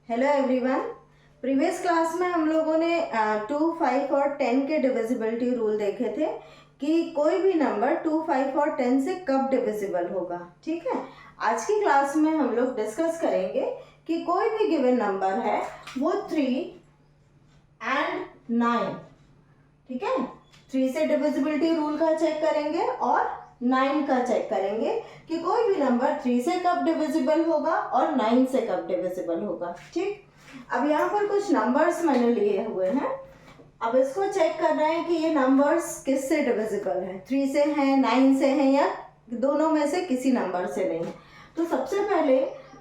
Hello everyone. Previous class में हम लोगों ने 2, 5 और 10 के डिविजिबिलिटी रूल देखे थे कि कोई भी नंबर 2, 5 और 10 से कब डिविजिबल होगा। ठीक है, आज की क्लास में हम लोग डिस्कस करेंगे कि कोई भी गिवन नंबर है वो 3 एंड 9, ठीक है, 3 से डिविजिबिलिटी रूल का चेक करेंगे और 9 का चेक करेंगे कि कोई भी नंबर 3 से कब डिविजिबल होगा और 9 से कब डिविजिबल होगा। ठीक, अब यहाँ पर कुछ नंबर्स मैंने लिए हुए हैं। अब इसको चेक करना है कि ये नंबर्स किससे डिविजिबल हैं, 3 से हैं, 9 से हैं या दोनों में से किसी नंबर से नहीं है। तो सबसे पहले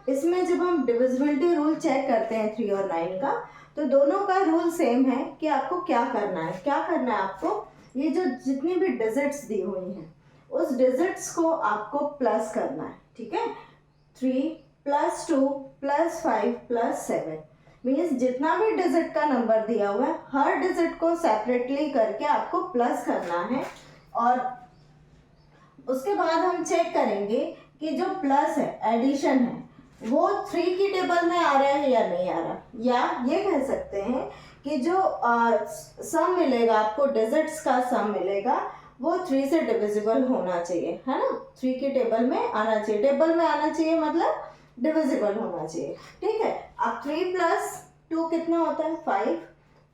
इसमें जब हम डिविजिबिलिटी रूल चेक करते हैं 3 और 9 का, तो दोनों का रूल सेम है कि आपको क्या करना है आपको ये जो जितनी भी डिजिट्स दी हुई हैं उस डिजिट्स को आपको प्लस करना है। ठीक है, 3 + 2 + 5 + 7 मीन्स जितना भी डिजिट का नंबर दिया हुआ है हर डिजिट को सेपरेटली करके आपको प्लस करना है। और उसके बाद हम चेक करेंगे कि जो प्लस है, एडिशन है, वो 3 की टेबल में आ रहा है या नहीं आ रहा, या ये कह सकते हैं कि जो सम मिलेगा आपको, डिजिट्स का सम मिलेगा, वो 3 से डिविजिबल होना चाहिए, है ना। 3 की टेबल में आना चाहिए, टेबल में आना चाहिए मतलब डिविजिबल होना चाहिए। ठीक है, अब 3 + 2 कितना होता है 5,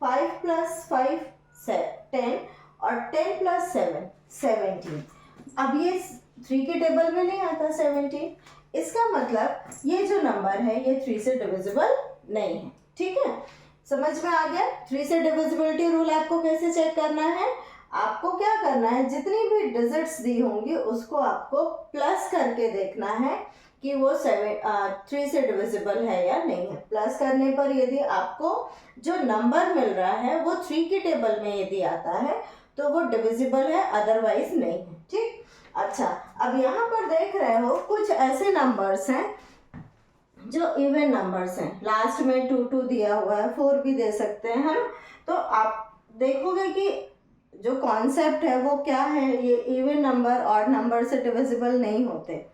5 + 5 10 और 10 + 7 17। अब ये 3 के टेबल में नहीं आता 17, इसका मतलब ये जो नंबर है ये 3 से डिविजिबल नहीं है। ठीक है, समझ में आ गया। 3 से डिविजिबिलिटी रूल आपको कैसे चेक करना है, आपको क्या करना है, जितनी भी डिजिट्स दी होंगी उसको आपको प्लस करके देखना है कि वो 3 से डिविजिबल है या नहीं है। प्लस करने पर यदि आपको जो नंबर मिल रहा है वो 3 की टेबल में यदि आता है तो वो डिविजिबल है, अदरवाइज नहीं है। ठीक, अच्छा, अब यहाँ पर देख रहे हो कुछ ऐसे नंबर्स हैं जो इवन नंबर्स हैं, लास्ट में 2 2 दिया हुआ है, 4 भी दे सकते हैं हम। तो आप देखोगे कि जो कॉन्सेप्ट है वो क्या है, ये इवन नंबर ऑड नंबर से डिविजिबल नहीं होते।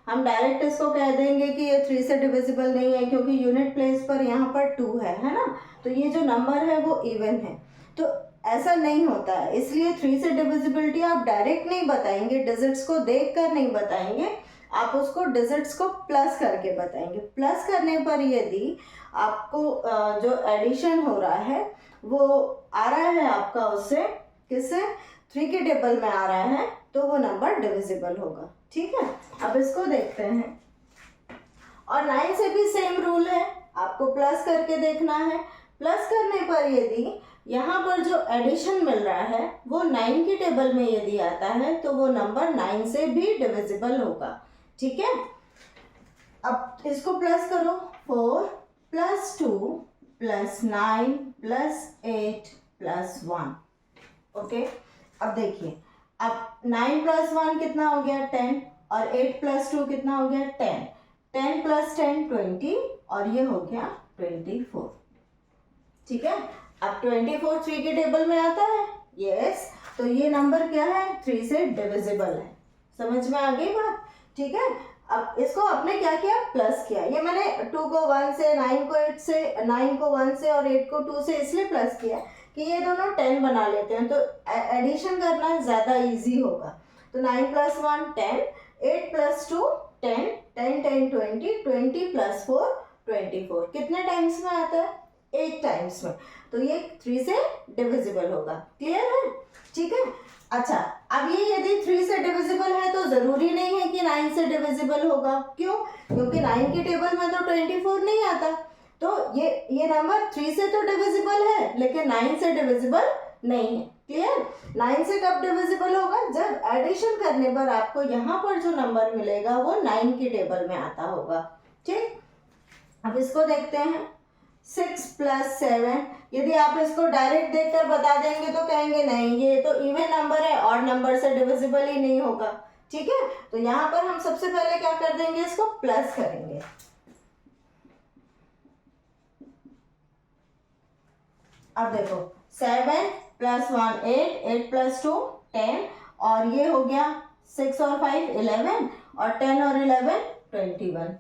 हम डायरेक्ट इसको कह देंगे कि ये 3 से डिविजिबल नहीं है क्योंकि यूनिट प्लेस पर यहाँ पर 2 है ना, तो ये जो नंबर है वो इवन है। तो ऐसा नहीं होता है, इसलिए 3 से डिविजिबिलिटी आप डायरेक्ट नहीं बताएंगे, डिजिट्स को देख कर नहीं बताएंगे, आप उसको डिजिट्स को प्लस करके बताएंगे। प्लस करने पर यदि आपको जो एडिशन हो रहा है वो आ रहा है आपका उससे, किससे, 3 के टेबल में आ रहा है, तो वो नंबर डिविजिबल होगा। ठीक है, अब इसको देखते हैं। और 9 से भी सेम रूल है, आपको प्लस करके देखना है। प्लस करने पर यदि यहाँ पर जो एडिशन मिल रहा है वो 9 की टेबल में यदि आता है तो वो नंबर 9 से भी डिविजिबल होगा। ठीक है, अब इसको प्लस करो, 4 + 2 + 9 + 8 + 1। ओके, अब देखिए, अब 9 + 1 कितना हो गया 10 और 8 + 2 कितना हो गया 10, 10 + 10 20 और ये हो गया 24। ठीक है, अब 24 3 के टेबल में आता है, यस, तो ये नंबर क्या है, 3 से डिविजिबल है। समझ में आ गई बात। ठीक है, अब इसको आपने क्या किया, प्लस किया। ये मैंने 2 को 1 से, 9 को 8 से, 9 को 1 से और 8 को 2 से इसलिए प्लस किया कि ये दोनों 10 बना लेते हैं, तो एडिशन करना ज़्यादा इजी होगा। तो 9 + 1 10, 8 + 2 10, 10 10 20, 20 + 4 24। कितने टाइम्स में आता है, 8 टाइम्स में, तो ये 3 से डिविजिबल होगा। क्लियर है, ठीक है। अच्छा, अब ये यदि 3 से डिविजिबल है तो जरूरी नहीं है कि 9 से डिविजिबल होगा। क्यों, क्योंकि 9 की टेबल में तो 24 नहीं आता, तो ये नंबर 3 से तो डिविजिबल है लेकिन 9 से डिविजिबल नहीं है। क्लियर, 9 से कब डिविजिबल होगा, जब एडिशन करने पर आपको यहाँ पर जो नंबर मिलेगा वो 9 की टेबल में आता होगा। ठीक, अब इसको देखते हैं, 6 + 7। यदि आप इसको डायरेक्ट देखकर बता देंगे तो कहेंगे नहीं ये तो इवन नंबर है, ऑड नंबर से डिविजिबल ही नहीं होगा। ठीक है, तो यहाँ पर हम सबसे पहले क्या कर देंगे, इसको प्लस करेंगे। अब देखो, 7 + 1 8, 8 + 2 10 और ये हो गया 6 और 5 11 और 10 और 11 21।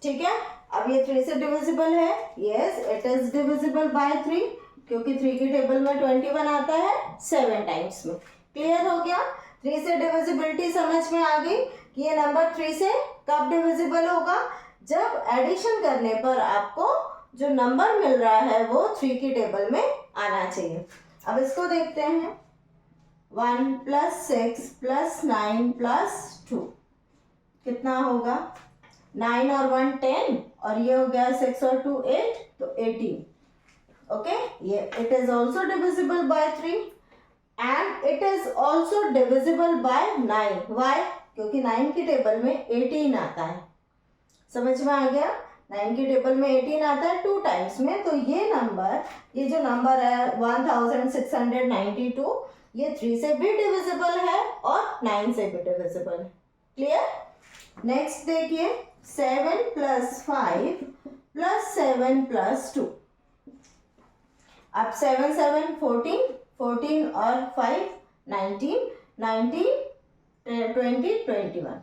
ठीक है, अब ये 3 से डिविजिबल है, yes it is divisible by 3, क्योंकि 3 की टेबल में 21 आता है 7 टाइम्स में। क्लियर हो गया? 3 से डिविजिबिलिटी समझ में आ गई कि ये नंबर 3 से कब डिविजिबल होगा, जब एडिशन करने पर आपको जो नंबर मिल रहा है वो 3 की टेबल में आना चाहिए। अब इसको देखते हैं, 1 + 6 + 9 + 2 कितना होगा? 9 और 1 10, और ये हो गया 6 और 2 8, तो 18। ओके, ये it is also divisible by 3 and it is also divisible by 9। Why? क्योंकि 9 की टेबल में 18 आता है। समझ में आ गया? 9 की टेबल में 18 आता है 2 टाइम्स में, तो ये नंबर, ये जो नंबर है 1692, ये 3 से भी डिविजिबल है और 9 से भी डिविजिबल है। क्लियर? नेक्स्ट देखिए, 7 + 5 + 7 + 2। अब 7 7 14, 14 और 5 19, 19 20 21,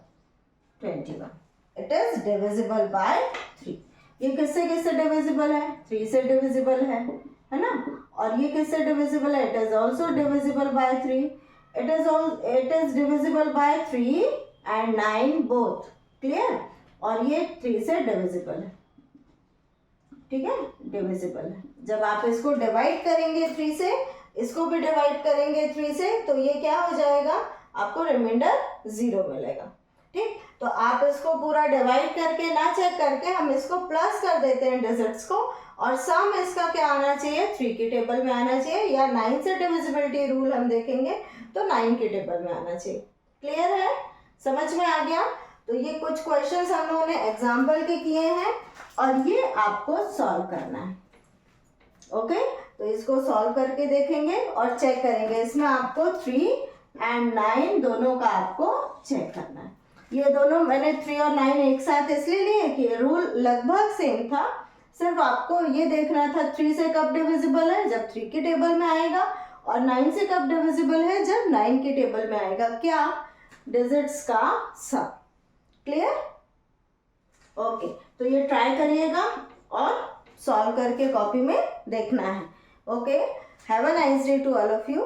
21। It is divisible by 3। ये किससे किससे डिविजिबल है? 3 से डिविजिबल है ना? और ये किससे डिविजिबल है? It is also divisible by 3। It is divisible by 3 and 9 both. Clear? और ये 3 से डिविजिबल है। ठीक है, डिविजिबल है। जब आप इसको डिवाइड करेंगे 3 से, इसको भी डिवाइड करेंगे 3 से, तो ये क्या हो जाएगा? आपको रिमाइंडर 0 मिलेगा। ठीक, तो आप इसको पूरा डिवाइड करके ना चेक करके हम इसको प्लस कर देते हैं डिजिट्स को, और सम इसका क्या आना चाहिए? 3 की टेबल में आना चाहिए, या 9 से डिविजिबिलिटी रूल हम देखेंगे तो 9 की टेबल में आना चाहिए। क्लियर है? समझ में आ गया? तो ये कुछ क्वेश्चंस हम लोगों ने एग्जाम्पल के किए हैं और ये आपको सॉल्व करना है। ओके, तो इसको सॉल्व करके देखेंगे और चेक करेंगे। इसमें आपको 3 एंड 9 दोनों का आपको चेक करना है। ये दोनों मैंने 3 और 9 एक साथ इसलिए लिए कि रूल लगभग सेम था, सिर्फ आपको ये देखना था 3 से कब डिविजिबल है, जब 3 की टेबल में आएगा, और 9 से कब डिविजिबल है, जब 9 की टेबल में आएगा। क्या? डिजिट्स का सम। क्लियर? ओके, तो ये ट्राई करिएगा और सॉल्व करके कॉपी में देखना है। Okay, have a nice day to all of you.